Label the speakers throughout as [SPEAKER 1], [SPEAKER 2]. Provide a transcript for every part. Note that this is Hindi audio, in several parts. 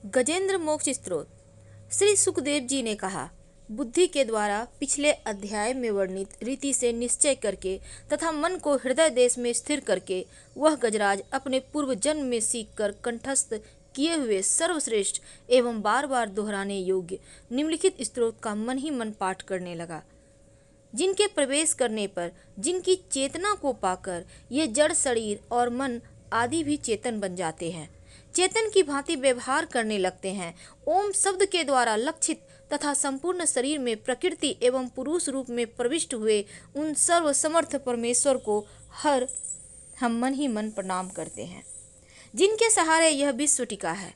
[SPEAKER 1] गजेंद्र मोक्ष स्त्रोत। श्री सुखदेव जी ने कहा, बुद्धि के द्वारा पिछले अध्याय में वर्णित रीति से निश्चय करके तथा मन को हृदय देश में स्थिर करके वह गजराज अपने पूर्व जन्म में सीख कर कंठस्थ किए हुए सर्वश्रेष्ठ एवं बार बार दोहराने योग्य निम्नलिखित स्त्रोत का मन ही मन पाठ करने लगा, जिनके प्रवेश करने पर, जिनकी चेतना को पाकर ये जड़ शरीर और मन आदि भी चेतन बन जाते हैं, चेतन की भांति व्यवहार करने लगते हैं। ओम शब्द के द्वारा लक्षित तथा संपूर्ण शरीर में प्रकृति एवं पुरुष रूप में प्रविष्ट हुए उन सर्व समर्थ परमेश्वर को हर हम मन ही मन प्रणाम करते हैं, जिनके सहारे यह विश्व टिका है,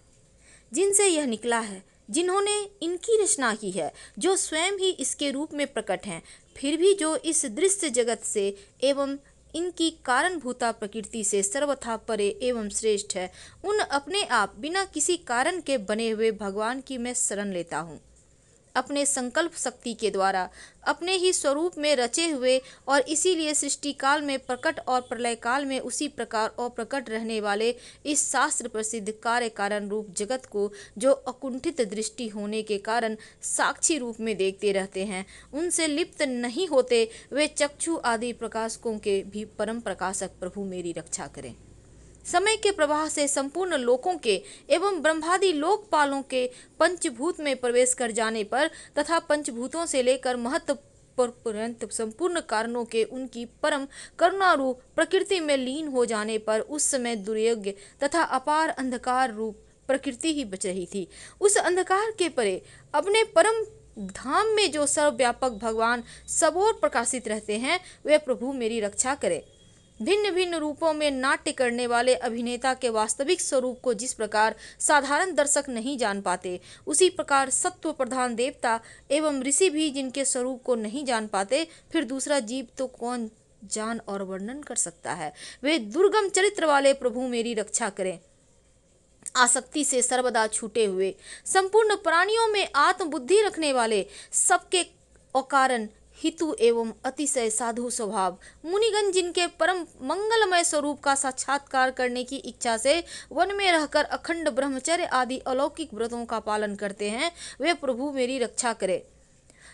[SPEAKER 1] जिनसे यह निकला है, जिन्होंने इनकी रचना की है, जो स्वयं ही इसके रूप में प्रकट हैं, फिर भी जो इस दृश्य जगत से एवं इनकी कारणभूता प्रकृति से सर्वथा परे एवं श्रेष्ठ है, उन अपने आप बिना किसी कारण के बने हुए भगवान की मैं शरण लेता हूँ। अपने संकल्प शक्ति के द्वारा अपने ही स्वरूप में रचे हुए और इसीलिए सृष्टि काल में प्रकट और प्रलय काल में उसी प्रकार अप्रकट रहने वाले इस शास्त्र प्रसिद्ध कार्य कारण रूप जगत को जो अकुंठित दृष्टि होने के कारण साक्षी रूप में देखते रहते हैं, उनसे लिप्त नहीं होते, वे चक्षु आदि प्रकाशकों के भी परम प्रकाशक प्रभु मेरी रक्षा करें। समय के प्रवाह से संपूर्ण लोकों के एवं ब्रह्मादि लोकपालों के पंचभूत में प्रवेश कर जाने पर तथा पंचभूतों से लेकर महत्व पर्यंत संपूर्ण कारणों के उनकी परम करुणारूप प्रकृति में लीन हो जाने पर उस समय दुर्योग्य तथा अपार अंधकार रूप प्रकृति ही बच रही थी। उस अंधकार के परे अपने परम धाम में जो सर्वव्यापक भगवान सबोर प्रकाशित रहते हैं, वे प्रभु मेरी रक्षा करें। भिन्न भिन्न रूपों में नाट्य करने वाले अभिनेता के वास्तविक स्वरूप को जिस प्रकार साधारण दर्शक नहीं जान पाते, उसी प्रकार सत्व प्रधान देवता एवं ऋषि भी जिनके स्वरूप को नहीं जान पाते, फिर दूसरा जीव तो कौन जान और वर्णन कर सकता है। वे दुर्गम चरित्र वाले प्रभु मेरी रक्षा करें। आसक्ति से सर्वदा छूटे हुए, संपूर्ण प्राणियों में आत्मबुद्धि रखने वाले, सबके अकारण हितु एवं अतिशय साधु स्वभाव मुनिगण जिनके परम मंगलमय स्वरूप का साक्षात्कार करने की इच्छा से वन में रहकर अखंड ब्रह्मचर्य आदि अलौकिक व्रतों का पालन करते हैं, वे प्रभु मेरी रक्षा करें।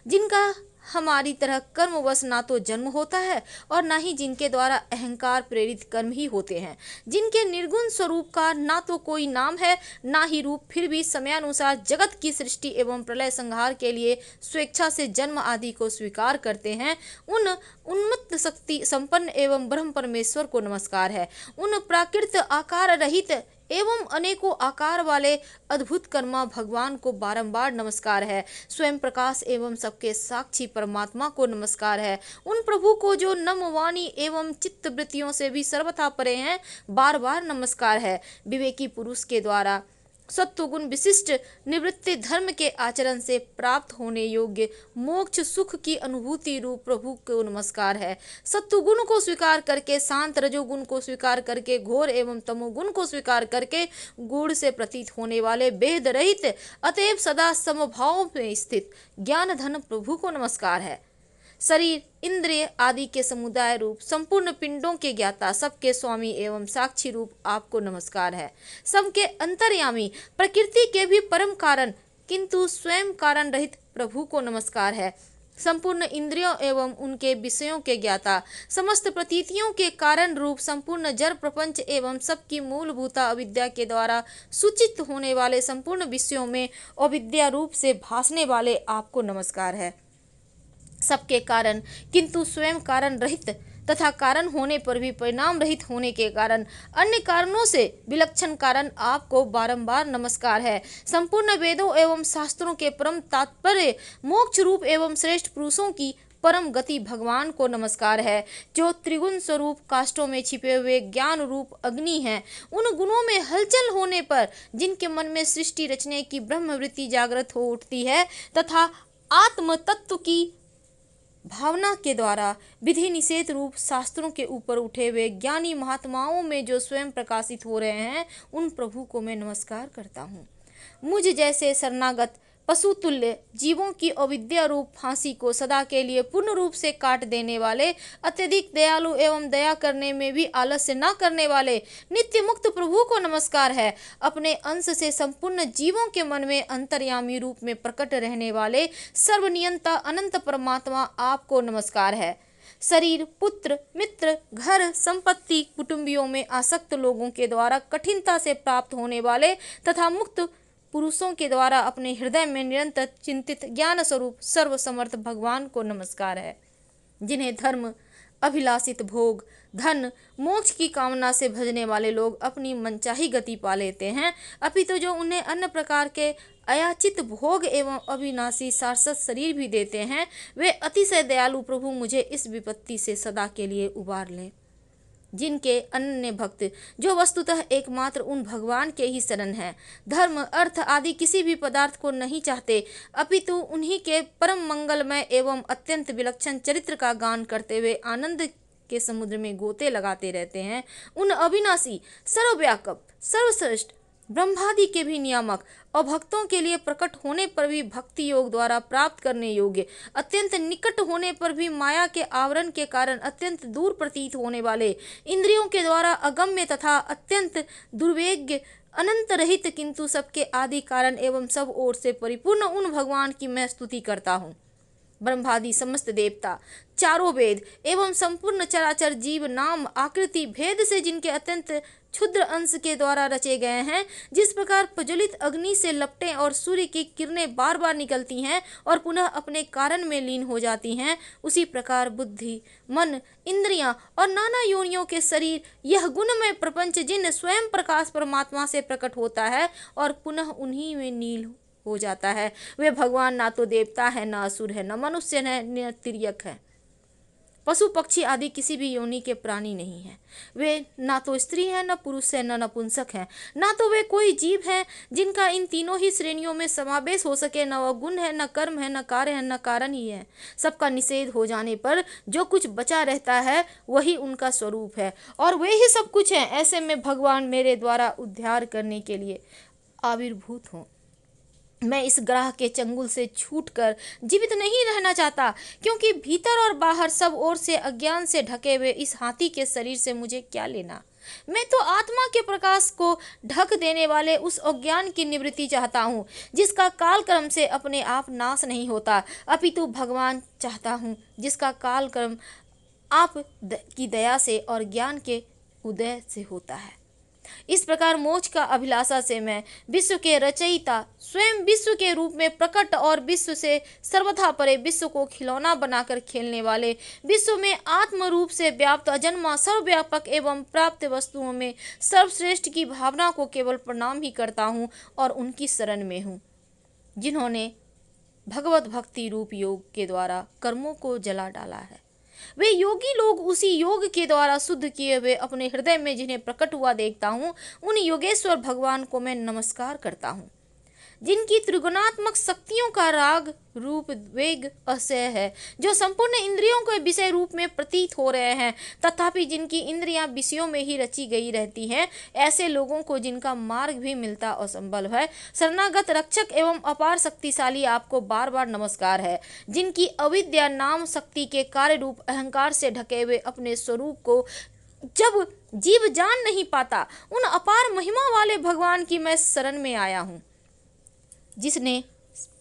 [SPEAKER 1] जिनका हमारी तरह कर्मवश ना तो जन्म होता है और ना ही जिनके द्वारा अहंकार प्रेरित कर्म ही होते हैं, जिनके निर्गुण स्वरूप का ना तो कोई नाम है ना ही रूप, फिर भी समयानुसार जगत की सृष्टि एवं प्रलय संहार के लिए स्वेच्छा से जन्म आदि को स्वीकार करते हैं, उन उन्मत्त शक्ति संपन्न एवं ब्रह्म परमेश्वर को नमस्कार है। उन प्राकृत आकार रहित एवं अनेकों आकार वाले अद्भुत कर्मा भगवान को बारंबार नमस्कार है। स्वयं प्रकाश एवं सबके साक्षी परमात्मा को नमस्कार है। उन प्रभु को जो नम वाणी एवं चित्त वृत्तियों से भी सर्वथा परे हैं, बार बार नमस्कार है। विवेकी पुरुष के द्वारा सत्वगुण विशिष्ट निवृत्ति धर्म के आचरण से प्राप्त होने योग्य मोक्ष सुख की अनुभूति रूप प्रभु को नमस्कार है। सत्वगुण को स्वीकार करके, शांत रजोगुण को स्वीकार करके, घोर एवं तमोगुण को स्वीकार करके गूढ़ से प्रतीत होने वाले भेद रहित अतएव सदा समभाव में स्थित ज्ञान धन प्रभु को नमस्कार है। शरीर इंद्रिय आदि के समुदाय रूप संपूर्ण पिंडों के ज्ञाता, सबके स्वामी एवं साक्षी रूप आपको नमस्कार है। सबके अंतर्यामी, प्रकृति के भी परम कारण किंतु स्वयं कारण रहित प्रभु को नमस्कार है। संपूर्ण इंद्रियों एवं उनके विषयों के ज्ञाता, समस्त प्रतीतियों के कारण रूप संपूर्ण जड़ प्रपंच एवं सबकी मूलभूता अविद्या के द्वारा सूचित होने वाले संपूर्ण विषयों में अविद्या रूप से भासने वाले आपको नमस्कार है। सबके कारण किंतु स्वयं कारण रहित तथा कारण होने पर भी परिणाम रहित होने के कारण अन्य कारणों से विलक्षण कारण आपको बारंबार नमस्कार है। संपूर्ण वेदों एवं शास्त्रों के परम तात्पर्य मोक्ष रूप एवं श्रेष्ठ पुरुषों की परम गति भगवान को नमस्कार है, जो त्रिगुण स्वरूप काष्ठों में छिपे हुए ज्ञान रूप अग्नि हैं। उन गुणों में हलचल होने पर जिनके मन में सृष्टि रचने की ब्रह्मवृत्ति जागृत हो उठती है तथा आत्म तत्व की भावना के द्वारा विधि निषेध रूप शास्त्रों के ऊपर उठे हुए ज्ञानी महात्माओं में जो स्वयं प्रकाशित हो रहे हैं, उन प्रभु को मैं नमस्कार करता हूँ। मुझ जैसे शरणागत पशु तुल्य जीवों की अविद्या रूप फांसी को सदा के लिए पूर्ण रूप से काट देने वाले, अत्यधिक दयालु एवं दया करने में भी आलस्य न करने वाले नित्य मुक्त प्रभु को नमस्कार है। अपने अंश से संपूर्ण जीवों के मन में अंतर्यामी रूप में प्रकट रहने वाले सर्वनियंता अनंत परमात्मा आपको नमस्कार है। शरीर, पुत्र, मित्र, घर, संपत्ति, कुटुंबियों में आसक्त लोगों के द्वारा कठिनता से प्राप्त होने वाले तथा मुक्त पुरुषों के द्वारा अपने हृदय में निरंतर चिंतित ज्ञान स्वरूप सर्वसमर्थ भगवान को नमस्कार है। जिन्हें धर्म, अभिलाषित भोग, धन, मोक्ष की कामना से भजने वाले लोग अपनी मनचाही गति पा लेते हैं, अपितु जो उन्हें अन्य प्रकार के अयाचित भोग एवं अविनाशी शाश्वत शरीर भी देते हैं, वे अतिशय दयालु प्रभु मुझे इस विपत्ति से सदा के लिए उबार लें। जिनके अनन्य भक्त जो वस्तुतः एकमात्र उन भगवान के ही शरण हैं, धर्म, अर्थ आदि किसी भी पदार्थ को नहीं चाहते, अपितु उन्हीं के परम मंगलमय एवं अत्यंत विलक्षण चरित्र का गान करते हुए आनंद के समुद्र में गोते लगाते रहते हैं, उन अविनाशी, सर्वव्यापक, सर्वश्रेष्ठ, ब्रह्मादि के भी नियामक और भक्तों के लिए प्रकट होने पर भी भक्ति योग द्वारा प्राप्त करने योग्य, अत्यंत निकट होने पर भी माया के आवरण के कारण अत्यंत दूर प्रतीत होने वाले, इंद्रियों के द्वारा अगम्य तथा अत्यंत दुर्वेग्य, अनंत रहित किंतु सबके आदि कारण एवं सब ओर से परिपूर्ण उन भगवान की मैं स्तुति करता हूँ। ब्रह्मादि समस्त देवता, चारों वेद एवं संपूर्ण चराचर जीव नाम आकृति भेद से जिनके अत्यंत क्षुद्र अंश के द्वारा रचे गए हैं, जिस प्रकार प्रज्वलित अग्नि से लपटें और सूर्य की किरणें बार बार निकलती हैं और पुनः अपने कारण में लीन हो जाती हैं, उसी प्रकार बुद्धि, मन, इंद्रियां और नाना योनियों के शरीर, यह गुणमय प्रपंच जिन स्वयं प्रकाश परमात्मा से प्रकट होता है और पुनः उन्हीं में नील हो जाता है, वे भगवान ना तो देवता है, ना असुर है, न मनुष्य है, न तिर्यक है, पशु पक्षी आदि किसी भी योनि के प्राणी नहीं है। वे ना तो स्त्री है, न पुरुष है, न नपुंसक है, ना तो वे कोई जीव है जिनका इन तीनों ही श्रेणियों में समावेश हो सके, न वह गुण है, न कर्म है, न कार्य है, न कारण ही है। सबका निषेध हो जाने पर जो कुछ बचा रहता है वही उनका स्वरूप है और वे ही सब कुछ है। ऐसे में भगवान मेरे द्वारा उद्धार करने के लिए आविर्भूत हों। मैं इस ग्रह के चंगुल से छूटकर जीवित नहीं रहना चाहता, क्योंकि भीतर और बाहर सब ओर से अज्ञान से ढके हुए इस हाथी के शरीर से मुझे क्या लेना। मैं तो आत्मा के प्रकाश को ढक देने वाले उस अज्ञान की निवृत्ति चाहता हूँ, जिसका काल क्रम से अपने आप नाश नहीं होता, अपितु भगवान चाहता हूँ जिसका काल क्रम आप की दया से और ज्ञान के उदय से होता है। इस प्रकार मोक्ष का अभिलाषा से मैं विश्व के रचयिता, स्वयं विश्व के रूप में प्रकट और विश्व से सर्वथा परे, विश्व को खिलौना बनाकर खेलने वाले, विश्व में आत्म रूप से व्याप्त अजन्मा, सर्वव्यापक एवं प्राप्त वस्तुओं में सर्वश्रेष्ठ की भावना को केवल प्रणाम ही करता हूँ और उनकी शरण में हूँ, जिन्होंने भगवत भक्ति रूप योग के द्वारा कर्मों को जला डाला है। वे योगी लोग उसी योग के द्वारा शुद्ध किए हुए अपने हृदय में जिन्हें प्रकट हुआ देखता हूँ, उन योगेश्वर भगवान को मैं नमस्कार करता हूँ, जिनकी त्रिगुणात्मक शक्तियों का राग रूप वेग अक्षय है, जो संपूर्ण इंद्रियों के विषय रूप में प्रतीत हो रहे हैं, तथापि जिनकी इंद्रियां विषयों में ही रची गई रहती हैं। ऐसे लोगों को जिनका मार्ग भी मिलता असंभव है, शरणागत रक्षक एवं अपार शक्तिशाली आपको बार बार नमस्कार है, जिनकी अविद्या नाम शक्ति के कार्य रूप अहंकार से ढके हुए अपने स्वरूप को जब जीव जान नहीं पाता, उन अपार महिमा वाले भगवान की मैं शरण में आया हूँ, जिसने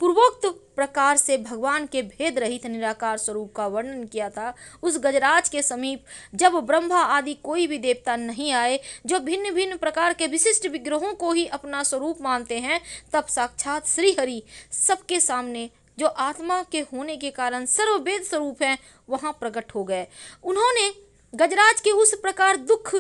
[SPEAKER 1] पूर्वोक्त प्रकार से भगवान के भेद रहित निराकार स्वरूप का वर्णन किया था। उस गजराज के समीप जब ब्रह्मा आदि कोई भी देवता नहीं आए, जो भिन्न भिन्न प्रकार के विशिष्ट विग्रहों को ही अपना स्वरूप मानते हैं, तब साक्षात श्री हरि सबके सामने, जो आत्मा के होने के कारण सर्ववेद स्वरूप हैं, वहां प्रकट हो गए। उन्होंने गजराज के उस प्रकार दुख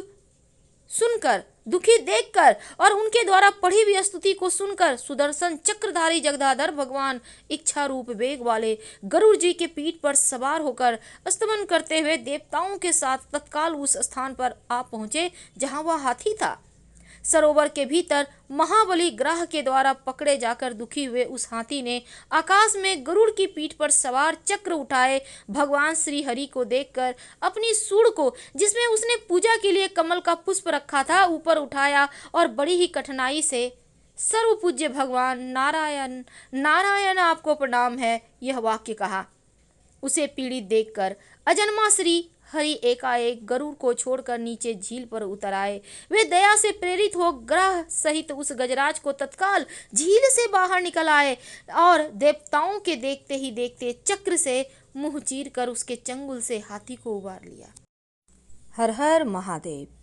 [SPEAKER 1] सुनकर, दुखी देखकर और उनके द्वारा पढ़ी हुई स्तुति को सुनकर सुदर्शन चक्रधारी जगदाधर भगवान इच्छा रूप वेग वाले गरुड़ जी के पीठ पर सवार होकर स्तमन करते हुए देवताओं के साथ तत्काल उस स्थान पर आ पहुंचे जहां वह हाथी था। सरोवर के भीतर महाबली ग्रह के द्वारा पकड़े जाकर दुखी हुए उस हाथी ने आकाश में गरुड़ की पीठ पर सवार चक्र उठाए भगवान श्री हरि को देखकर अपनी सूंड को, जिसमें उसने पूजा के लिए कमल का पुष्प रखा था, ऊपर उठाया और बड़ी ही कठिनाई से सर्व पूज्य भगवान नारायण, नारायण आपको प्रणाम है, यह वाक्य कहा। उसे पीड़ित देखकर अजन्मा श्री हरि एकाएक गरुड़ को छोड़कर नीचे झील पर उतर आए। वे दया से प्रेरित हो ग्रह सहित उस गजराज को तत्काल झील से बाहर निकल आए और देवताओं के देखते ही देखते चक्र से मुंह चीर कर उसके चंगुल से हाथी को उबार लिया। हर हर महादेव।